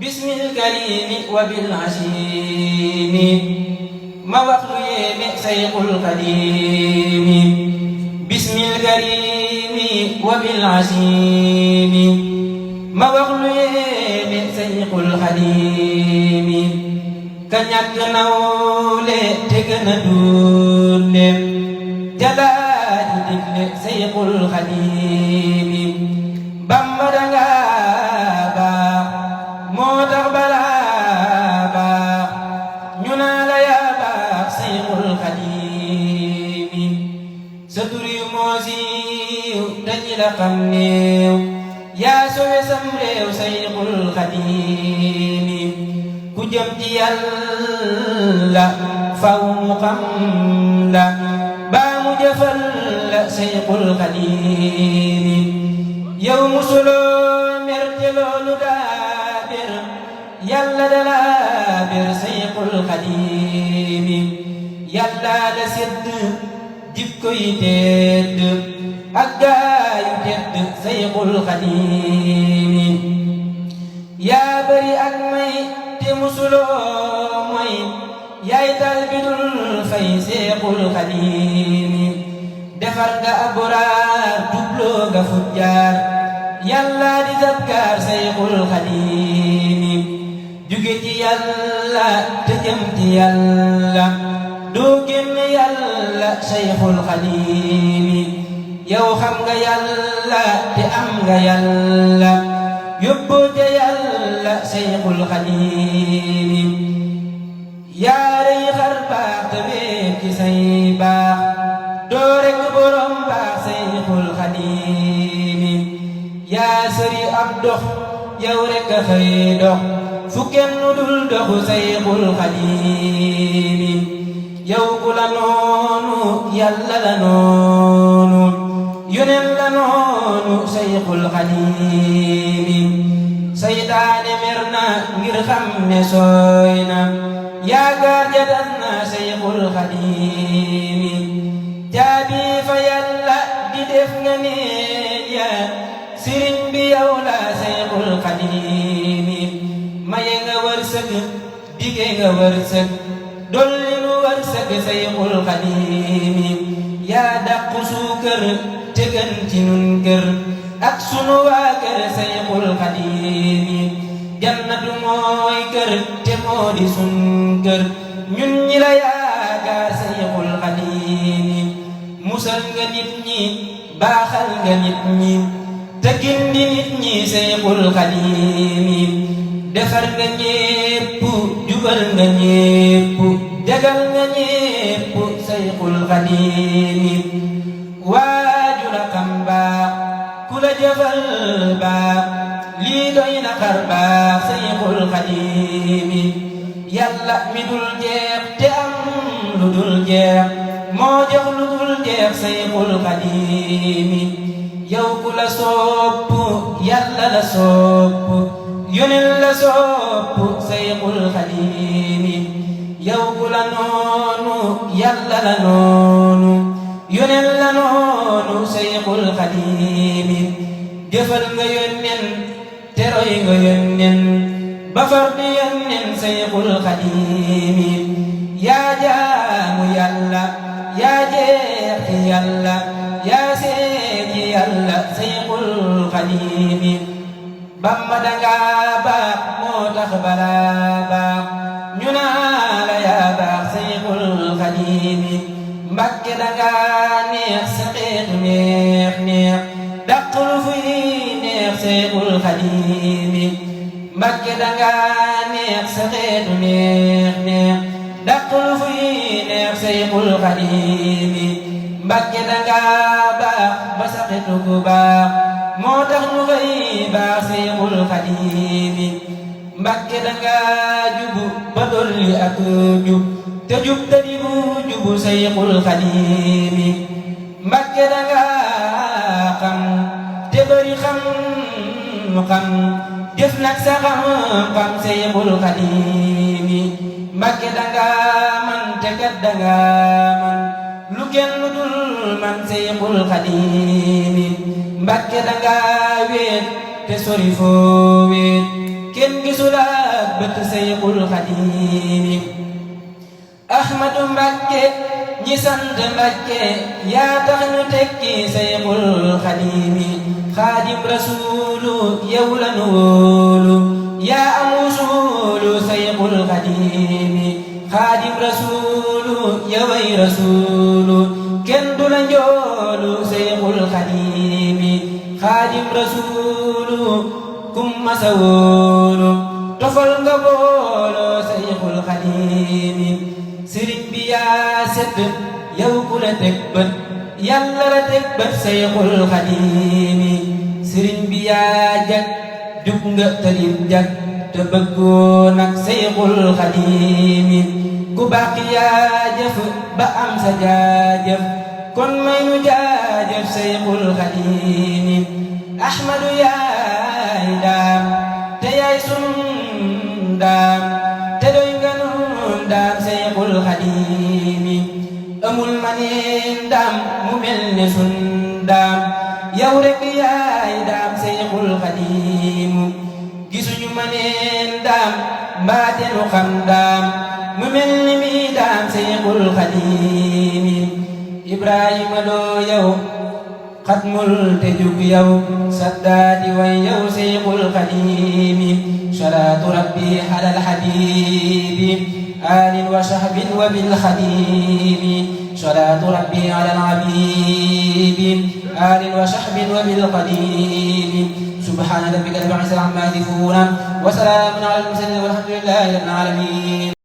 باسم الكريم وبالعشيم ما وقل يمي سيق القديم باسم الكريم وبالعشيم ما وقل يمي سيق القديم كنيك نولي تكن دولي جلال دكل سيق القديم بمبرنغا moo tax balaa baax ñu naa la yaa baax Sayxul Xadiimi sa tur yu moo siiw dañu la xam néew yaa sowe sam réew Sayxul Xadiimi ku jëm ci Yàlla faw mu xam la baa mu jëfal la Sayxul Xadiimi yow musuloo mer te loolu Yàlla dala bir Sayxul Xadiimi Yàlla la sedd jikko yi tedd ak gaay yu tedd Sayxul Xadiimi yaa bari ak may te musuloo moy yaay tal bi dul fay Sayxul Xadiimi defar nga abraar jubloo nga fujjaar Yàlla di zabkaar Sayxul Xadiimi jóge ci Yàlla te jëm ci Yàlla doo génn Yàlla Sayxul Xadiimi yow xam nga Yàlla te am nga Yàlla yóbboo ca Yàlla Sayxul Xadiimi yaa rëy xar baax te wéet ci say baax doo rekk borom baax Sayxul Xadiimi yaa sëri ab dox yow rekk a xëy dox fu kenn dul doxu Sayxul Xadiimi yow ku la noonu Yàlla la noonu yoneen la noonu Sayxul Xadiimi saytaane mer na ngir xam ne sooy na yaakaar ja tas na Sayxul Xadiimi caabi fa Yàlla di def nga neen ya sëriñ bi yow la Sayxul Xadiimi maye nga wërsëg dige nga wërsëg dolli nu wërsëg Sayxul Xadiimi yaa dàqu suukër te gën ci nun kër ak sunu waa kër Sayxul Xadiimi jannatu mooy kër te moo di sun kër ñun ñi la yaakaar Sayxul Xadiimi musal nga nit ñi baaxal nga nit ñi te gindi nit ñi Sayxul Xadiimi defar nga ñépp jubal nga ñépp jagal nga ñépp Sayxul Xadiimi waaju la xam baax ku la jëfal baax lii doy na xar baax Sayxul Xadiimi Yàlla mi dul jeex te am lu dul jeex moo jox lu dul jeex Sayxul Xadiimi yow ku la sopp Yàlla la sopp yoneen la sopp Sayxul Xadiimi yow ku la noonu Yàlla la noonu yoneen la noonu Sayxul Xadiimi jëfal nga yoneen te roy nga yoneen ba far di yoneen Sayxul Xadiimi yaa jaamu Yàlla yaa jeex ci Yàlla yaa seet ci Yàlla Sayxul Xadiimi Bamba danga baax moo tax balaa baax ñu naa la yaa baax Sayxul Xadiimi Mbàkke danga neex sa xeetu neex neex dàqul fuy neex Sayxul Xadiimi Mbàkke danga neex sa xeetu neex neex dàqul fuy neex Sayxul Xadiimi Mbàkke danga baax ba sa xeetu ku baax moo tax nu xëy baax Sayxul Xadiimi Mbàkke danga jubu ba dolli ak jub te jub te di bu jubu Sayxul Xadiimi Mbàkke danga xam te bari xam jëf nag sa xam Sayxul Xadiimi Mbàkke danga man te kat danga man lu kenn dul man Sayxul Xadiimi Mbàkke danga wéet te sori foo wéet kenn gisulaat bët Seyxul Xadiim Ahmadu Mbakke ñi sant Mbakke yaa tax ñu tekki Seyxul Xadiim Xaadim Rasuulu yow la nu wóolu yaa am wusuulu Seyxul Xadiim Xaadim Rasuulu yoway Rasuulu kenn du la njoolu Seyxul Xadiim Xaadim Rasuulu kum masa wóolu tofal nga booloo Seyxul Xadiim sëriñ bi yaa sedd yow ku la teg bët yàlla la teg bët Seyxul Xadiim sëriñ bi yaa jag jub nga talib jag te bëggoo nag Seyxul Xadiim ku baax yaa jëf ba am sa jaajëf kon may nu jaajëf Seyxul Xadiim Ahmadu yaay daam te yaay sun daam te doy nga nun daam Seyxul Xadiim amul maneen daam mu mel ne sun daam yow rek yaay daam Seyxul Xadiim gisuñu maneen daam mbaate nu xam daam mu mel ni mi daam Seyxul Xadiim Ibrahima loo yow xatmul te jug yow saddaati way yow Seyxul Xadiim salaatu rabbi alal habiibi آل وصحب وبالخديم صلاة ربي على العبيب آل وصحب وبالقديم سبحان ربك رب العزة عما يصفون وسلام على المرسلين والحمد لله رب العالمين